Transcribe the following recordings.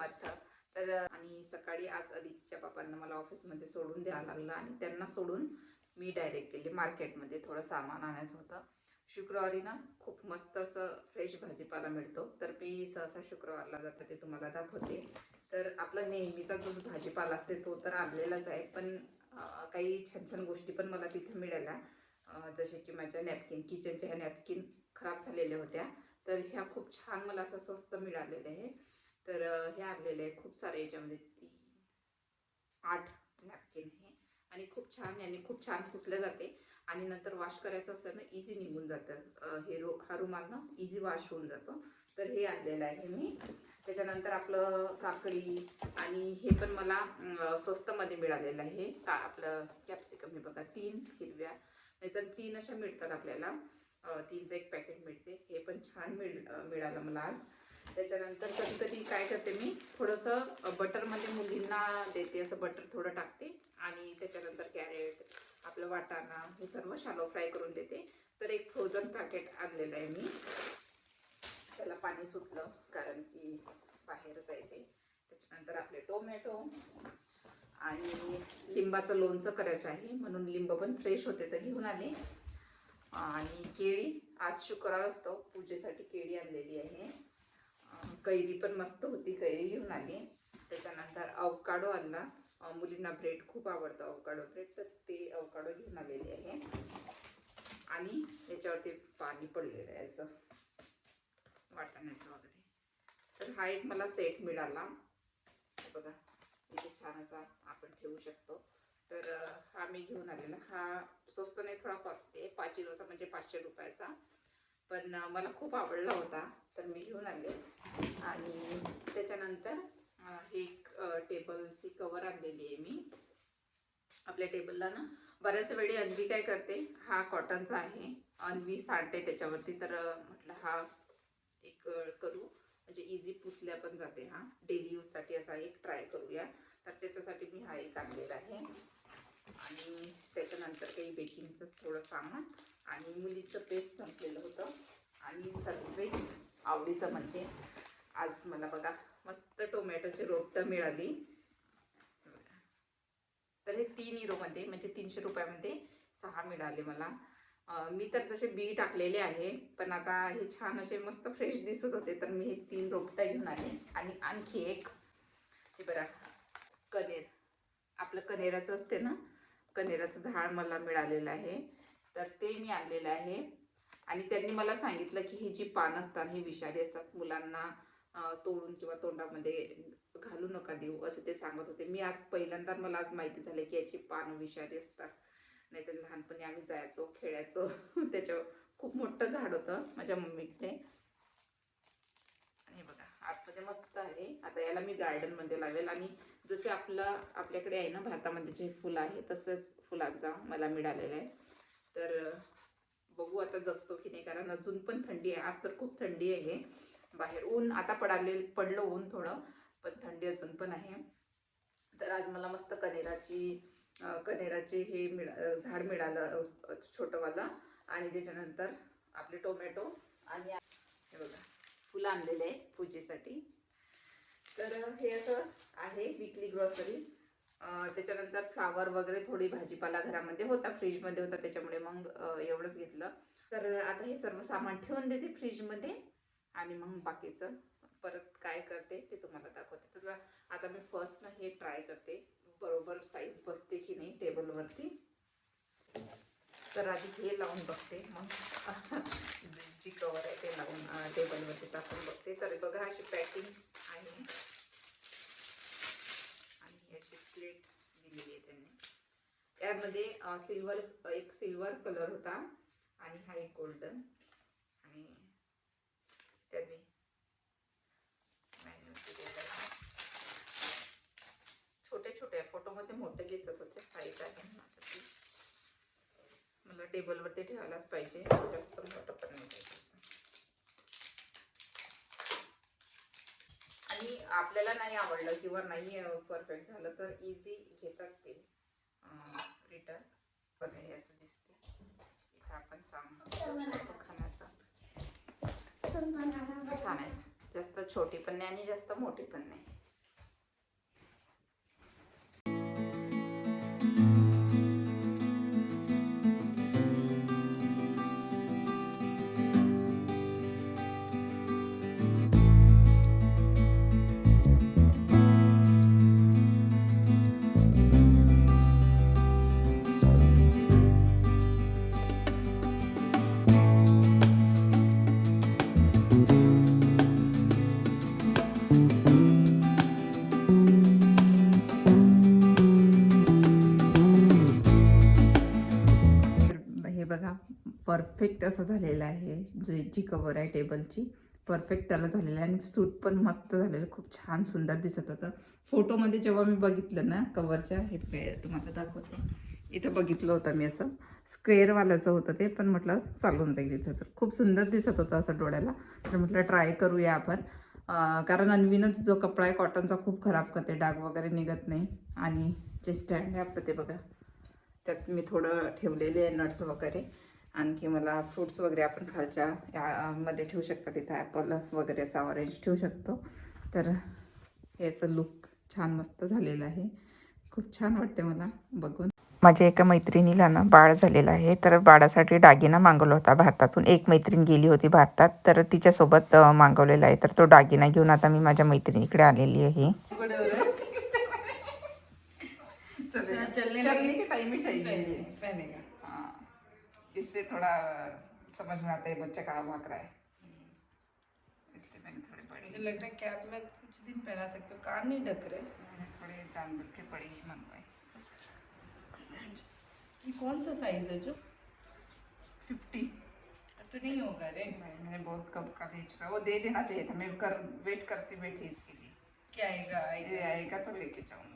समर्थ. तर आणि सकाळी आज अदितीच्या बाबांना मला ऑफिसमध्ये सोडून द्यावं लागलं आणि त्यांना सोडून मी डायरेक्ट गेले मार्केटमध्ये. थोडं सामान आणायचं होतं. शुक्रवारी ना खूप मस्त असं फ्रेश भाजीपाला मिळतो, तर मी सहसा शुक्रवारला जाते, ते तुम्हाला दाखवते. तर आपला नेहमीचा जो भाजीपाला असते तो तर आणलेलाच आहे, पण काही छान छान गोष्टी पण मला तिथे मिळाल्या. जसे की माझ्या नॅपकिन, किचनच्या ह्या नॅपकिन खराब झालेल्या होत्या, तर ह्या खूप छान मला असं स्वस्त मिळालेले आहे. तर हे आणलेले आहे खूप सारे, याच्यामध्ये 8 नॅपकिन हे, आणि खूप छान, याने खूप छान पुसले जाते आणि नंतर वॉश करायचं असलं ना इझी निघून जातं. हा रुमाल ना इझी वॉश होऊन जातो. तर हे आणलेलं आहे मी. त्याच्यानंतर आपलं काकडी, आणि हे पण मला स्वस्तमध्ये मिळालेलं आहे. आपलं कॅप्सिकम हे बघा, 3 हिरव्या, नाहीतर 3 अशा मिळतात आपल्याला. 3चं एक पॅकेट मिळते. हे पण छान मिळालं मला आज. त्याच्यानंतर कधी कधी काय करते मी, थोडंसं बटरमध्ये मुलींना देते, असं बटर थोडं टाकते आणि त्याच्यानंतर कॅरेट, आपलं वाटाणा हे सर्व शालो फ्राय करून देते. तर एक फ्रोझन पॅकेट आणलेलं आहे मी. त्याला पाणी सुटलं कारण की बाहेरच आहे ते. त्याच्यानंतर आपले टोमॅटो आणि लिंबाचं लोणचं करायचं आहे, म्हणून लिंब पण फ्रेश होते तर घेऊन आले. आणि केळी, आज शुक्रवार असतो, पूजेसाठी केळी आणलेली आहे. कैरी पण मस्त होती, कैरी घेऊन आली. त्याच्यानंतर अवकाडो आणला. मुलींना ब्रेड खूप आवडतं, अवकाडो ब्रेड, तर ते अवकाडो घेऊन आलेले आहे. आणि याच्यावरती पाणी पडलेलं आहे असं वाटाण्याचं वगैरे. तर हा एक मला सेट मिळाला बघा, इथे छान असा आपण ठेवू शकतो. तर हा मी घेऊन आलेला. हा स्वस्त नाही, थोडा कॉस्टली आहे, 5 किलोचा म्हणजे 500 रुपयाचा, पण मला खूप आवडला होता तर मी घेऊन आले. आणि त्याच्यानंतर हे एक टेबलची कवर आणलेली आहे मी. आपल्या टेबलला ना बऱ्याच वेळी अन्वी काय करते, हा कॉटनचा आहे, अन्वी सांडते त्याच्यावरती, तर म्हटलं हा एक करू, म्हणजे इझी पुसल्या पण जाते. हा डेली यूजसाठी असा एक ट्राय करूया, तर त्याच्यासाठी मी हा एक आणलेला आहे. आणि त्याच्यानंतर काही बेकिंगचं थोडं सामान, आणि मुलीचं पेस्ट संपलेलं होतं. आणि सर्वात आवडीचं म्हणजे आज मला बघा मस्त टोमॅटोची रोपटं मिळाली. तर हे 3 युरोमध्ये म्हणजे 300 रुपयामध्ये 6 मिळाले मला. मी तर तसे बी टाकलेले आहे, पण आता हे छान असे मस्त फ्रेश दिसत होते, तर मी हे 3 रोपटं घेऊन आले. आणि आणखी एक हे बघा, कनेर, आपलं कनेराचं असते ना, कनेराचं झाड मला मिळालेलं आहे, तर ते मी आणलेलं आहे. आणि त्यांनी मला सांगितलं की ही जी पानं असतात ही विषारी असतात, मुलांना तोडून किंवा तोंडामध्ये घालू नका देऊ, असं ते सांगत होते. मी आज पहिल्यांदा मला आज माहिती झालं की याची पानं विषारी असतात. नाही तर लहानपणी आम्ही जायचो, खेळायचो त्याच्यावर. खूप मोठं झाड होतं माझ्या मम्मीकडे. आणि बघा आतमध्ये मस्त आहे. आता याला मी गार्डनमध्ये लावेल. आणि जसे आपल्याकडे आहे ना भारतामध्ये जे फुलं आहे, तसंच फुलांचा मला मिळालेला आहे. तर बघू आता जगतो की नाही, कारण अजून पण थंडी आहे. आज तर खूप थंडी आहे बाहेर. ऊन आता पडलं ऊन थोडं, पण थंडी अजून पण आहे. तर आज मला मस्त कनेराचे हे झाड मिळालं छोटंवालं. आणि त्याच्यानंतर आपले टोमॅटो, आणि हे बघा फुलं आणलेले आहे पूजेसाठी. तर हे असं आहे वीकली ग्रॉसरी. त्याच्यानंतर फ्लावर वगैरे, थोडी भाजीपाला घरामध्ये होता, फ्रीजमध्ये होता, त्याच्यामुळे मग एवढंच घेतलं. तर आता हे सर्व सामान ठेवून देते फ्रीजमध्ये, आणि मग बाकीचं परत काय करते ते तुम्हाला दाखवते. तर आता मी फर्स्ट ना हे ट्राय करते, बरोबर साईज बसते की नाही टेबलवरती. तर आधी हे लावून बघते, मग जी कवर आहे ते लावून टेबलवरती टाकून बघते. तर बघा अशी पॅकिंग आहे, आणि याची प्लेट दिलेली आहे त्यांनी. यामध्ये एक सिल्वर कलर होता, आणि हा एक गोल्डन. आणि त्यांनी छोटे छोटे, फोटोमध्ये मोठे दिसत होते, साईज आहे ना ती. मला टेबलवरती ठेवायलाच पाहिजे, जास्त मोठं पण नाही पाहिजे. आणि आपल्याला नाही आवडलं किंवा नाही परफेक्ट झालं तर इझी घेतात ते रिटर्न. पण हे असं दिसते, इथं आपण सांगतो खाण्याचं. छान आहे, जास्त छोटी पण नाही आणि जास्त मोठी पण नाही. हे बघा परफेक्ट असं झालेलं आहे. जी कवर आहे टेबलची परफेक्ट त्याला झालेलं आहे आणि सूट पण मस्त झालेलं, खूप छान सुंदर दिसत होतं. फोटोमध्ये जेव्हा मी बघितलं ना कवरच्या, हे तुम्हाला दाखवते, इथं बघितलं होतं मी, असं स्क्वेअरवाल्याचं होतं ते, पण म्हटलं चालून जाईल इथं, तर खूप सुंदर दिसत होतं असं डोळ्याला. तर म्हटलं ट्राय करूया आपण, कारण अन्वीनच जो कपडा आहे कॉटनचा खूप खराब करते, डाग वगैरे निघत नाही. आणि जे स्टँड आहे आपलं ते बघा, त्यात मी थोडं ठेवलेले आहे नट्स वगैरे. आणखी मला फ्रूट्स वगैरे आपण खालच्या मध्ये ठेवू शकतो, तिथं ॲपल वगैरे असा ऑरेंज ठेवू शकतो. तर हे असं लुक छान मस्त झालेलं आहे, खूप छान वाटते मला बघून. माझ्या एका मैत्रिणीला ना बाळ झालेलं आहे, तर बाळासाठी दागिना मागवला होता भारतातून. एक मैत्रीण गेली होती भारतात, तर तिच्यासोबत मागवलेला आहे. तर तो दागिना घेऊन आता मी माझ्या मैत्रिणीकडे आलेली आहे. चलने के टाइम में चाहिए पहनेगा। हाँ, इससे थोड़ा समझ में आता है बच्चा कहाँ भाग रहा है। इसलिए मैंने थोड़ी बड़ी, मुझे लग रहा है कैप में कुछ दिन पहना सकते हो, कान नहीं ढक रहे, मैंने थोड़ी जानबूझ के बड़ी ही मंगवाई। ये कौन सा साइज है जो 50? तो नहीं होगा रे भाई, मैंने बहुत कब का भेज चुका, वो दे देना चाहिए था, मैं वेट करती बैठी इसके लिए। क्या आएगा? आएगा तो लेके जाऊंगी।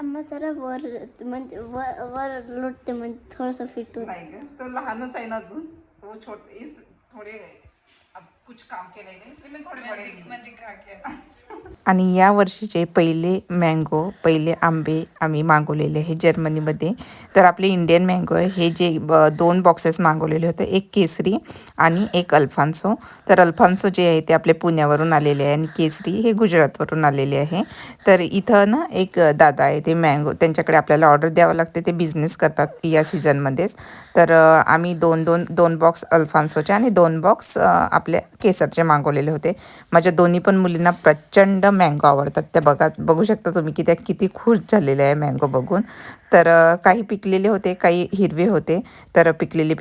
अम्मा जरा वर म्हणजे वर लोटते, म्हणजे थोडंसं फिट होत. नाही ग, तो लहानच आहे ना अजून, वो छोटे थोडे अब कुछ काम के नहीं, इसलिए मैं थोड़े बड़े मैं दिखा के. आणि या वर्षीचे पहिले आंबे आम्ही मागवलेले आहे जर्मनीमध्ये. तर आपले इंडियन मँगो आहे हे, जे 2 बॉक्सेस मागवलेले होते, एक केसरी आणि एक अल्फान्सो. तर अल्फान्सो जे आहे ते आपले पुण्यावरून आलेले आहे आणि केसरी हे गुजरातवरून आलेले आहे. तर इथं ना एक दादा आहे, ते मँगो त्यांच्याकडे आपल्याला ऑर्डर द्यावं लागते, ते बिझनेस करतात या सीझनमध्येच. तर आम्ही दोन बॉक्स अल्फान्सोचे आणि 2 बॉक्स आपल्या केसरचे मागवलेले होते. माझ्या दोन्ही पण मुलींना प्रचंड मँगो आवडतात. त्या बघू शकता तुम्ही की त्या किती खुश झालेल्या आहे मँगो बघून. तर काही पिकलेले होते, काही हिरवे होते. तर पिकलेले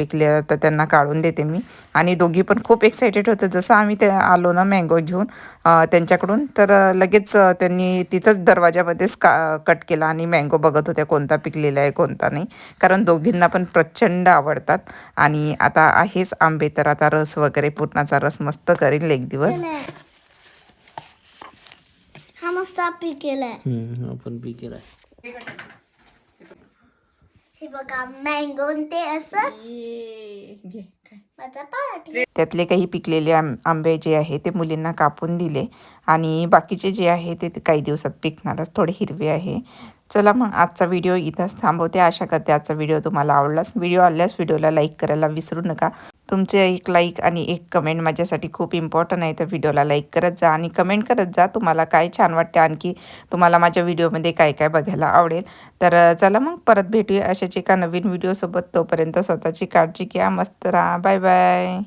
तर त्यांना काढून देते मी. आणि दोघी पण खूप एक्सायटेड होतं. जसं आम्ही ते आलो ना मँगो घेऊन त्यांच्याकडून, तर लगेच त्यांनी तिथंच दरवाजामध्येच कट केला आणि मँगो बघत होत्या कोणता पिकलेला आहे कोणता नाही, कारण दोघींना पण प्रचंड आवडतात. आणि आता आहेच आंबे, तर आता रस वगैरे पूर्णाचा रस मस्त करेल एक दिवस. हा मस्त पीक केलाय, आपण पीक केलाय. हे बघा मँगो ते असं माझा पाठ. त्यातले काही पिकलेले आंबे जे आहे ते मुलींना कापून दिले आणि बाकीचे जे आहे ते काही दिवसात पिकणारच, थोडे हिरवे आहे. चला मग आजचा व्हिडिओ इथंच थांबवते. आशा करते आजचा व्हिडिओ तुम्हाला आवडलाच. व्हिडिओला लाईक करायला विसरू नका. तुमचे एक लाईक आणि एक कमेंट माझ्यासाठी खूप इम्पॉर्टंट आहे. तर व्हिडिओला लाईक करत जा आणि कमेंट करत जा तुम्हाला काय छान वाटते, आणखी तुम्हाला माझ्या व्हिडिओमध्ये काय काय बघायला आवडेल. तर चला मग परत भेटूया अशाच एका नवीन व्हिडिओसोबत. तोपर्यंत स्वतःची काळजी घ्या, मस्त राहा, बाय बाय.